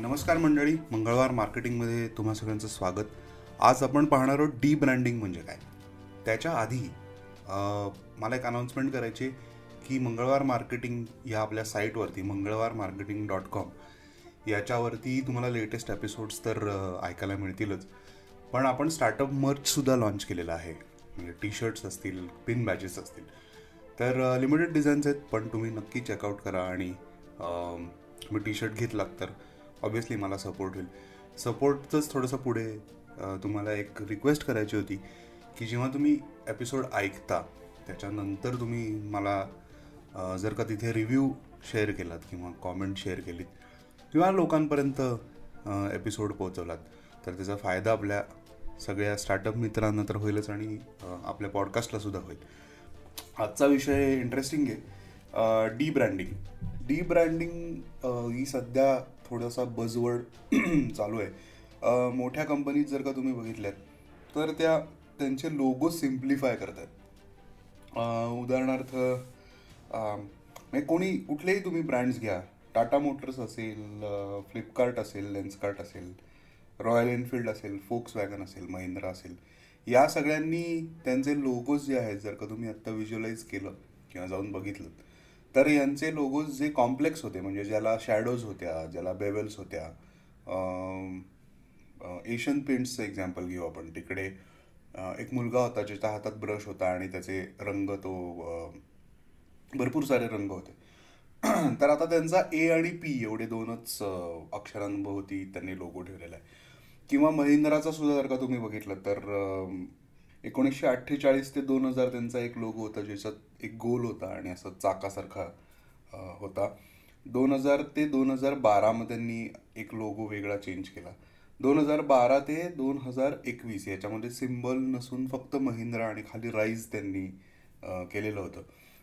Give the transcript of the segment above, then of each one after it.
नमस्कार मंडळी, मंगळवार मार्केटिंगमध्ये तुम्हा सगळ्यांचं स्वागत. आज आपण पाहणार आहोत डी ब्रँडिंग म्हणजे काय. त्याच्या आधी मला एक अनाऊन्समेंट करायची की मंगळवार मार्केटिंग या आपल्या साईटवरती mangalwarmarketing.com याच्यावरती तुम्हाला लेटेस्ट एपिसोड्स तर ऐकायला मिळतीलच, पण आपण स्टार्टअप मर्चसुद्धा लॉन्च केलेला आहे. म्हणजे टी शर्ट्स असतील, पिन बॅजेस असतील, तर लिमिटेड डिझाईन्स आहेत, पण तुम्ही नक्की चेकआउट करा. आणि तुम्ही टी शर्ट घेतलात तर ऑब्व्हियसली मला सपोर्ट होईल. सपोर्टचंच थोडंसं पुढे तुम्हाला एक रिक्वेस्ट करायची होती की जेव्हा तुम्ही एपिसोड ऐकता त्याच्यानंतर तुम्ही मला जर का तिथे रिव्ह्यू शेअर केलात किंवा कॉमेंट शेअर केलीत किंवा लोकांपर्यंत एपिसोड पोहोचवलात तर त्याचा फायदा आपल्या सगळ्या स्टार्टअप मित्रांना तर होईलच आणि आपल्या पॉडकास्टलासुद्धा होईल. आजचा विषय इंटरेस्टिंग आहे. D branding. डी ब्रँडिंग ही सध्या थोडासा बजवर्ड चालू आहे. मोठ्या कंपनीत जर का तुम्ही बघितल्यात तर त्यांचे लोगो सिम्प्लिफाय करतात. उदाहरणार्थ कुठलेही तुम्ही ब्रँड्स घ्या, टाटा मोटर्स असेल, फ्लिपकार्ट असेल, लेन्सकार्ट असेल, रॉयल एनफिल्ड असेल, फोक्सवॅगन असेल, महिंद्रा असेल, या सगळ्यांनी त्यांचे लोगोज जे आहेत जर का तुम्ही आत्ता व्हिज्युअलाइज केलं किंवा जाऊन बघितलं तर यांचे लोगोज जे कॉम्प्लेक्स होते, म्हणजे ज्याला शॅडोज होत्या, ज्याला बेवल्स होत्या. एशियन पेंट्सचं एक्झाम्पल घेऊ आपण. तिकडे एक मुलगा होता ज्याच्या हातात ब्रश होता आणि त्याचे रंग भरपूर सारे रंग होते. तर आता त्यांचा ए आणि पी एवढे दोनच अक्षरांभोवती त्यांनी लोगो ठेवलेला आहे. किंवा महिंद्राचा सुद्धा जर का तुम्ही बघितलं तर 1948 ते 2000 त्यांचा एक लोगो होता ज्याच्यात एक गोल होता आणि असं चाकासारखा होता. 2000 ते 2012 मध्ये त्यांनी एक लोगो वेगळा चेंज केला. 2012 ते 2021 याच्यामध्ये सिम्बॉल नसून फक्त महिंद्रा आणि खाली राईज त्यांनी केलेलं होतं.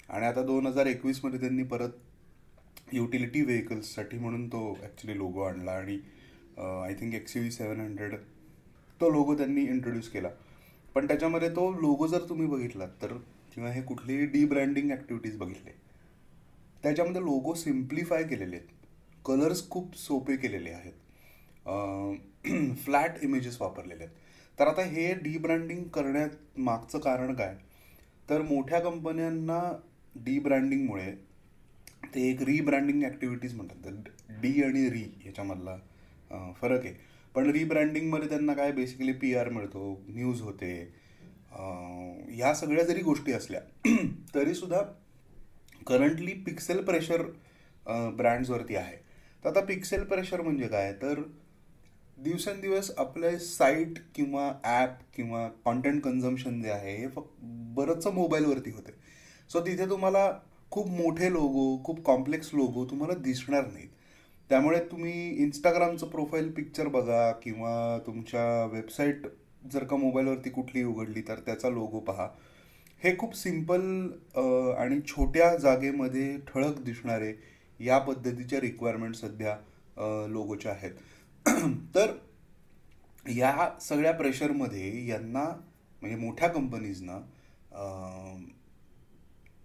आणि आता 2021 मध्ये त्यांनी परत युटिलिटी व्हेकल्ससाठी म्हणून तो ॲक्च्युली लोगो आणला आणि आय थिंक XUV 700 तो लोगो त्यांनी इंट्रोड्यूस केला. पण त्याच्यामध्ये तो लोगो जर तुम्ही बघितलात तर किंवा हे कुठलेही डी ब्रँडिंग ॲक्टिव्हिटीज बघितले त्याच्यामध्ये लोगो सिम्प्लिफाय केलेले आहेत, कलर्स खूप सोपे केलेले आहेत, फ्लॅट इमेजेस वापरलेले आहेत. तर आता हे डी ब्रँडिंग करण्यात मागचं कारण काय, तर मोठ्या कंपन्यांना डी ब्रँडिंगमुळे ते एक रिब्रँडिंग ॲक्टिव्हिटीज म्हणतात. डी आणि री याच्यामधला फरक आहे. पण रिब्रँडिंगमध्ये त्यांना काय बेसिकली PR मिळतो, न्यूज होते. ह्या सगळ्या जरी गोष्टी असल्या तरीसुद्धा करंटली पिक्सेल प्रेशर ब्रँड्सवरती आहे. तर आता पिक्सेल प्रेशर म्हणजे काय, तर दिवसेंदिवस आपले साईट किंवा ॲप किंवा कॉन्टेंट कन्झम्शन जे आहे हे बरंचसं मोबाईलवरती होते. सो तिथे तुम्हाला खूप मोठे लोगो, खूप कॉम्प्लेक्स लोगो तुम्हाला दिसणार नाहीत. त्यामुळे तुम्ही इंस्टाग्रामचं प्रोफाईल पिक्चर बघा किंवा तुमच्या वेबसाईट जर का मोबाईलवरती कुठली उघडली तर त्याचा लोगो पहा. हे खूप सिम्पल आणि छोट्या जागेमध्ये ठळक दिसणारे या पद्धतीच्या रिक्वायरमेंट सध्या लोगोच्या आहेत. तर या सगळ्या प्रेशरमध्ये यांना म्हणजे मोठ्या कंपनीजना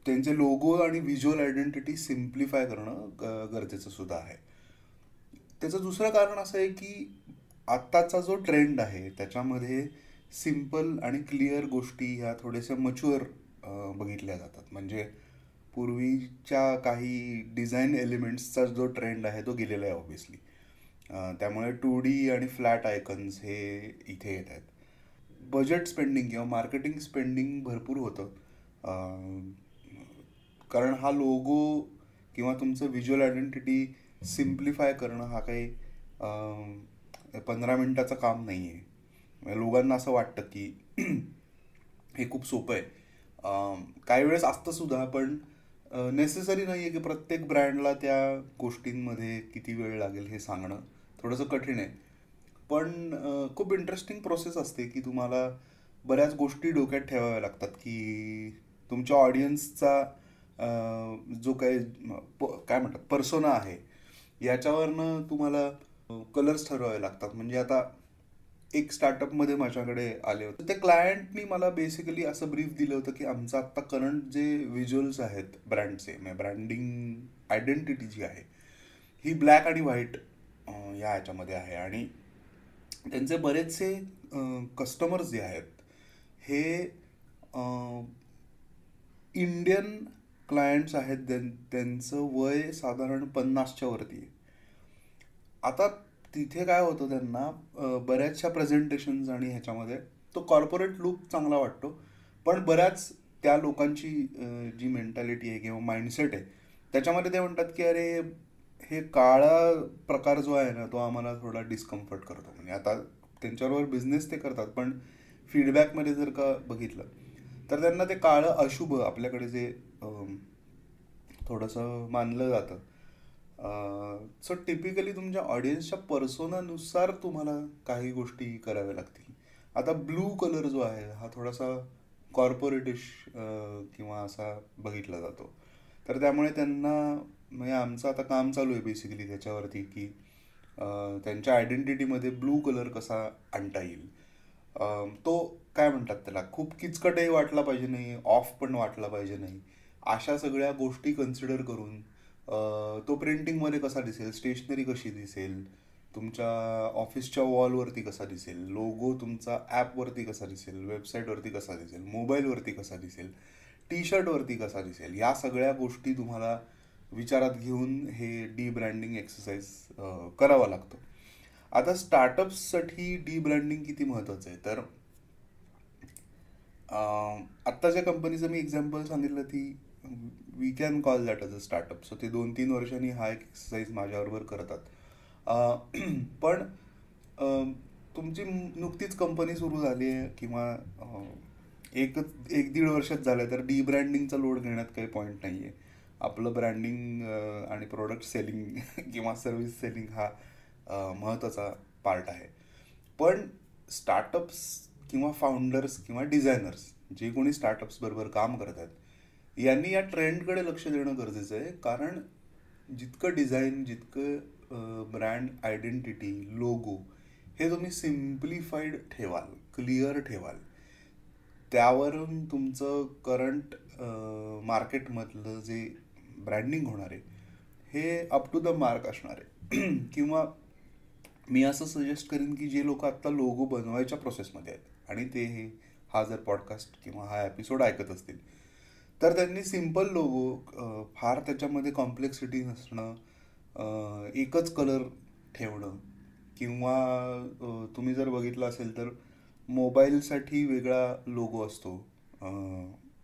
त्यांचे लोगो आणि व्हिज्युअल आयडेंटिटी सिम्प्लिफाय करणं गरजेचं सुद्धा आहे. त्याचं दुसरं कारण असं आहे की आत्ताचा जो ट्रेंड आहे त्याच्यामध्ये सिम्पल आणि क्लिअर गोष्टी ह्या थोड्याशा मच्युअर बघितल्या जातात. म्हणजे पूर्वीच्या काही डिझाईन एलिमेंट्सचा जो ट्रेंड आहे तो गेलेला आहे ऑब्व्हियसली. त्यामुळे 2D आणि फ्लॅट आयकन्स हे इथे येत आहेत. बजेट स्पेंडिंग किंवा मार्केटिंग स्पेंडिंग भरपूर होतं, कारण हा लोगो किंवा तुमचं व्हिज्युअल आयडेंटिटी सिम्प्लिफाय करणं हा काही 15 मिनिटाचं काम नाही आहे. लोकांना असं वाटतं की हे खूप सोपं आहे. काही वेळेस असतं सुद्धा, पण नेसेसरी नाही आहे की प्रत्येक ब्रँडला त्या गोष्टींमध्ये किती वेळ लागेल हे सांगणं थोडंसं कठीण आहे. पण खूप इंटरेस्टिंग प्रोसेस असते की तुम्हाला बऱ्याच गोष्टी डोक्यात ठेवाव्या लागतात की तुमच्या ऑडियन्सचा जो काय म्हणतात पर्सोना आहे याच्यावरनं तुम्हाला कलर्स ठरवावे लागतात. म्हणजे आता एक स्टार्टअपमध्ये माझ्याकडे आले होते, त्या क्लायंटनी मला बेसिकली असं ब्रीफ दिलं होतं की आमचं आत्ता करंट जे व्हिज्युअल्स आहेत ब्रँडचे, म्हणजे ब्रँडिंग आयडेंटिटी जी आहे ही ब्लॅक आणि व्हाईट या ह्याच्यामध्ये आहे. आणि त्यांचे बरेचसे कस्टमर्स जे आहेत हे इंडियन क्लायंट्स आहेत. त्यांचं वय साधारण 50च्या वरती आहे. आता तिथे काय होतं त्यांना बऱ्याचशा प्रेझेंटेशन्स आणि ह्याच्यामध्ये तो कॉर्पोरेट लुक चांगला वाटतो, पण बऱ्याच त्या लोकांची जी मेंटॅलिटी आहे किंवा माइंडसेट आहे त्याच्यामध्ये ते म्हणतात की अरे हे काळा प्रकार जो आहे ना तो आम्हाला थोडा डिस्कम्फर्ट करतो. म्हणजे आता त्यांच्याबरोबर बिझनेस ते करतात, पण फीडबॅकमध्ये जर का बघितलं तर त्यांना ते काळं अशुभ आपल्याकडे जे थोडंसं मानलं जातं. सो टिपिकली तुमच्या ऑडियन्सच्या पर्सोनानुसार तुम्हाला काही गोष्टी कराव्या लागतील. आता ब्लू कलर जो आहे हा थोडासा कॉर्पोरेटिश किंवा असा बघितला जातो. तर त्यामुळे त्यांना म्हणजे आमचं आता काम चालू आहे बेसिकली त्याच्यावरती की त्यांच्या आयडेंटिटीमध्ये ब्लू कलर कसा आणता येईल. तो काय म्हणतात त्याला खूप किचकटही वाटला पाहिजे नाही, ऑफ पण वाटला पाहिजे नाही, अशा सगळ्या गोष्टी कन्सिडर करून तो प्रिंटिंगमध्ये कसा दिसेल, स्टेशनरी कशी दिसेल, तुमच्या ऑफिसच्या वॉलवरती कसा दिसेल, लोगो तुमचा ॲपवरती कसा दिसेल, वेबसाईटवरती कसा दिसेल, मोबाईलवरती कसा दिसेल, टी शर्टवरती कसा दिसेल, या सगळ्या गोष्टी तुम्हाला विचारात घेऊन हे डी ब्रँडिंग एक्सरसाइज करावा लागतो. आता स्टार्टअप्ससाठी डी ब्रँडिंग किती महत्त्वाचं आहे तर आत्ता ज्या कंपनीचं मी एक्झाम्पल सांगितलं ती we can call that as a startup. So ते 2-3 वर्षांनी हा एक एक्सरसाइज माझ्याबरोबर करतात. पण तुमची नुकतीच कंपनी सुरू झाली आहे किंवा एक दीड वर्षात झालं तर डी ब्रँडिंगचा लोड घेण्यात काही पॉईंट नाही आहे. आपलं ब्रँडिंग आणि प्रोडक्ट सेलिंग किंवा सर्व्हिस सेलिंग हा महत्त्वाचा पार्ट आहे. पण स्टार्टअप्स किंवा फाउंडर्स किंवा डिझायनर्स जे कोणी स्टार्टअप्स बरोबर काम करतात यांनी या ट्रेंडकडे लक्ष देणं गरजेचं आहे. कारण जितकं डिझाईन, जितकं ब्रँड आयडेंटिटी, लोगो हे तुम्ही सिम्प्लिफाईड ठेवाल, क्लिअर ठेवाल, त्यावरून तुमचं करंट मार्केटमधलं जे ब्रँडिंग होणार आहे हे अप टू द मार्क असणार आहे. किंवा मी असं सजेस्ट करीन की जे लोक आत्ता लोगो बनवायच्या प्रोसेसमध्ये आहेत आणि ते हा जर पॉडकास्ट किंवा हा एपिसोड ऐकत असतील तर त्यांनी सिम्पल लोगो, फार त्याच्यामध्ये कॉम्प्लेक्सिटी नसणं, एकच कलर ठेवणं, किंवा तुम्ही जर बघितलं असेल तर मोबाईलसाठी वेगळा लोगो असतो,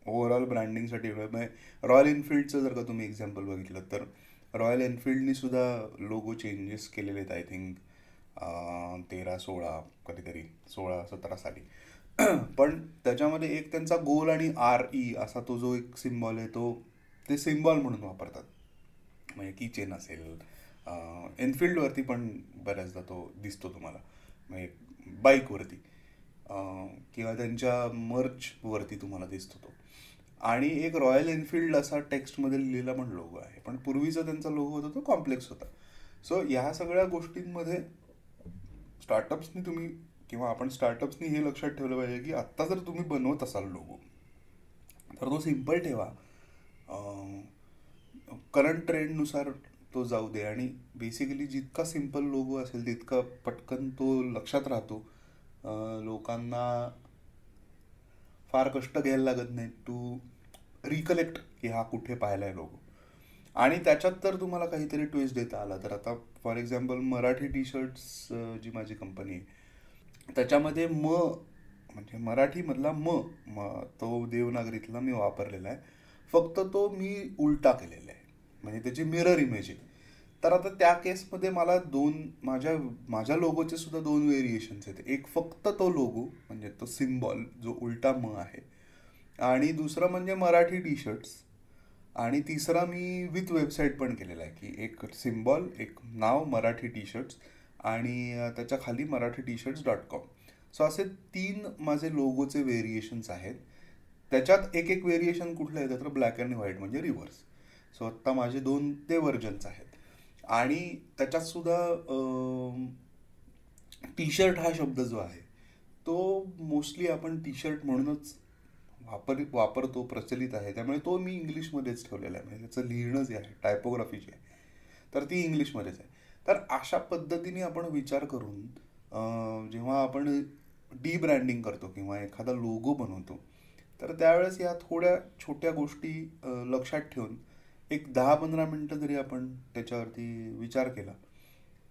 ओव्हरऑल ब्रँडिंगसाठी वेगळा. म्हणजे रॉयल एनफिल्डचं जर का तुम्ही एक्झाम्पल बघितलं तर रॉयल एनफिल्डनी सुद्धा लोगो चेंजेस केलेले आहेत. आय थिंक 13-16 कधीतरी 16-17 साली. पण त्याच्यामध्ये एक त्यांचा गोल आणि RE असा तो जो एक सिम्बॉल आहे तो ते सिम्बॉल म्हणून वापरतात. म्हणजे की चेन असेल, एनफिल्डवरती पण बऱ्याचदा तो दिसतो तुम्हाला, म्हणजे बाईकवरती किंवा त्यांच्या मर्चवरती तुम्हाला दिसतो तो. आणि एक रॉयल एनफिल्ड असा टेक्स्टमध्ये लिहिलेला पण लोगो आहे. पण पूर्वीचा त्यांचा लोगो होता तो कॉम्प्लेक्स होता. सो ह्या सगळ्या गोष्टींमध्ये स्टार्टअप्सनी तुम्ही किंवा आपण स्टार्टअप्सनी हे लक्षात ठेवलं पाहिजे की आत्ता जर तुम्ही बनवत असाल लोगो तर तो सिम्पल ठेवा, करंट ट्रेंडनुसार तो जाऊ दे. आणि बेसिकली जितका सिम्पल लोगो असेल तितका पटकन तो लक्षात राहतो. लोकांना फार कष्ट घ्यायला लागत नाही टू रिकलेक्ट की हा कुठे पाहिला आहे लोगो. आणि त्याच्यात तर तुम्हाला काहीतरी ट्विस्ट देता आला तर आता for example Marathi T shirts जी माझी कंपनी आहे त्याच्यामध्ये म्हणजे मराठीमधला तो देवनागरीतला मी वापरलेला आहे. फक्त तो मी उलटा केलेला आहे, म्हणजे त्याची मिरर इमेज आहे. तर आता त्या केसमध्ये मला माझ्या लोगोचे सुद्धा 2 व्हेरिएशन्स आहेत. एक फक्त तो लोगो म्हणजे तो सिम्बॉल जो उलटा आहे, आणि दुसरं म्हणजे मराठी टी शर्ट्स, आणि तिसरा मी विथ वेबसाईट पण केलेला आहे की एक सिम्बॉल, एक नाव मराठी टी शर्ट्स आणि त्याच्या खाली marathi-t-shirts.com. सो असे 3 माझे लोगोचे व्हेरिएशन्स आहेत. त्याच्यात एक व्हेरिएशन कुठलं येतं तर ब्लॅक अँड व्हाईट म्हणजे रिव्हर्स. सो आत्ता माझे 2 ते व्हर्जन्स आहेत. आणि त्याच्यात सुद्धा टी शर्ट हा शब्द जो आहे तो मोस्टली आपण टी शर्ट म्हणूनच वापरतो, प्रचलित आहे. त्यामुळे तो मी इंग्लिशमध्येच ठेवलेला आहे. म्हणजे त्याचं लिहिणं जे आहे, टायपोग्राफी जी आहे तर ती इंग्लिशमध्येच आहे. तर अशा पद्धतीने आपण विचार करून जेव्हा आपण डी ब्रँडिंग करतो किंवा एखादा लोगो बनवतो, तर त्यावेळेस या थोड्या छोट्या गोष्टी लक्षात ठेवून एक 10-15 मिनटं जरी आपण त्याच्यावरती विचार केला,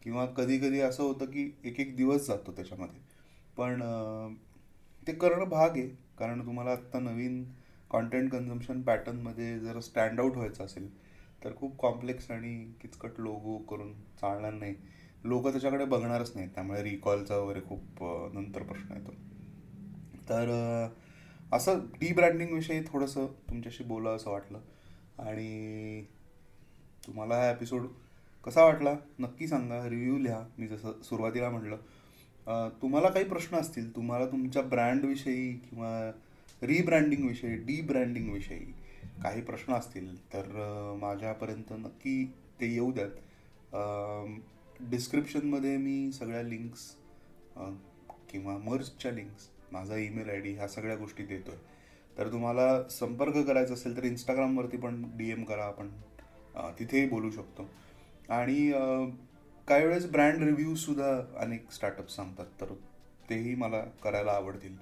किंवा कधी कधी असं होतं की एक एक दिवस जातो त्याच्यामध्ये, पण ते करणं भाग आहे. कारण तुम्हाला आत्ता नवीन कॉन्टेंट कन्झम्पशन पॅटर्नमध्ये जर स्टँड आउट व्हायचं असेल तर खूप कॉम्प्लेक्स आणि किचकट लोगो करून चालणार नाही. लोक त्याच्याकडे बघणारच नाही, त्यामुळे रिकॉलचा वगैरे खूप नंतर प्रश्न येतो. तर असं डी ब्रँडिंग विषयी थोडंसं तुमच्याशी बोलावं असं वाटलं. आणि तुम्हाला हा एपिसोड कसा वाटला नक्की सांगा, रिव्ह्यू लिहा. मी जसं सुरुवातीला म्हटलं, तुम्हाला काही प्रश्न असतील, तुम्हाला तुमच्या ब्रँडविषयी किंवा रिब्रँडिंगविषयी, डी ब्रँडिंगविषयी काही प्रश्न असतील तर माझ्यापर्यंत नक्की ते येऊ द्यात. डिस्क्रिप्शनमध्ये मी सगळ्या लिंक्स किंवा मर्चच्या लिंक्स, माझा ईमेल आय डी, ह्या सगळ्या गोष्टी देतो आहे. तर तुम्हाला संपर्क करायचा असेल तर इंस्टाग्रामवरती पण DM करा, आपण तिथेही बोलू शकतो. आणि काही वेळेस ब्रँड रिव्ह्यूसुद्धा अनेक स्टार्टअप सांगतात, तर तेही मला करायला आवडतील,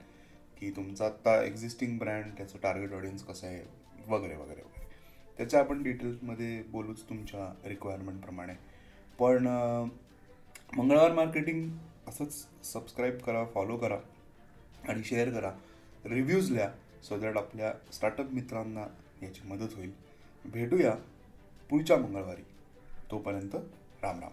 की तुमचा आत्ता एक्झिस्टिंग ब्रँड, त्याचं टार्गेट ऑडियन्स कसं आहे वगैरे वगैरे वगैरे. त्याच्या आपण डिटेल्समध्ये बोलूच तुमच्या रिक्वायरमेंटप्रमाणे. पण मंगळवार मार्केटिंग असंच सबस्क्राईब करा, फॉलो करा आणि शेअर करा, रिव्ह्यूज लिहा, सो दॅट आपल्या स्टार्टअप मित्रांना याची मदत होईल. भेटूया पुढच्या मंगळवारी. तोपर्यंत राम राम.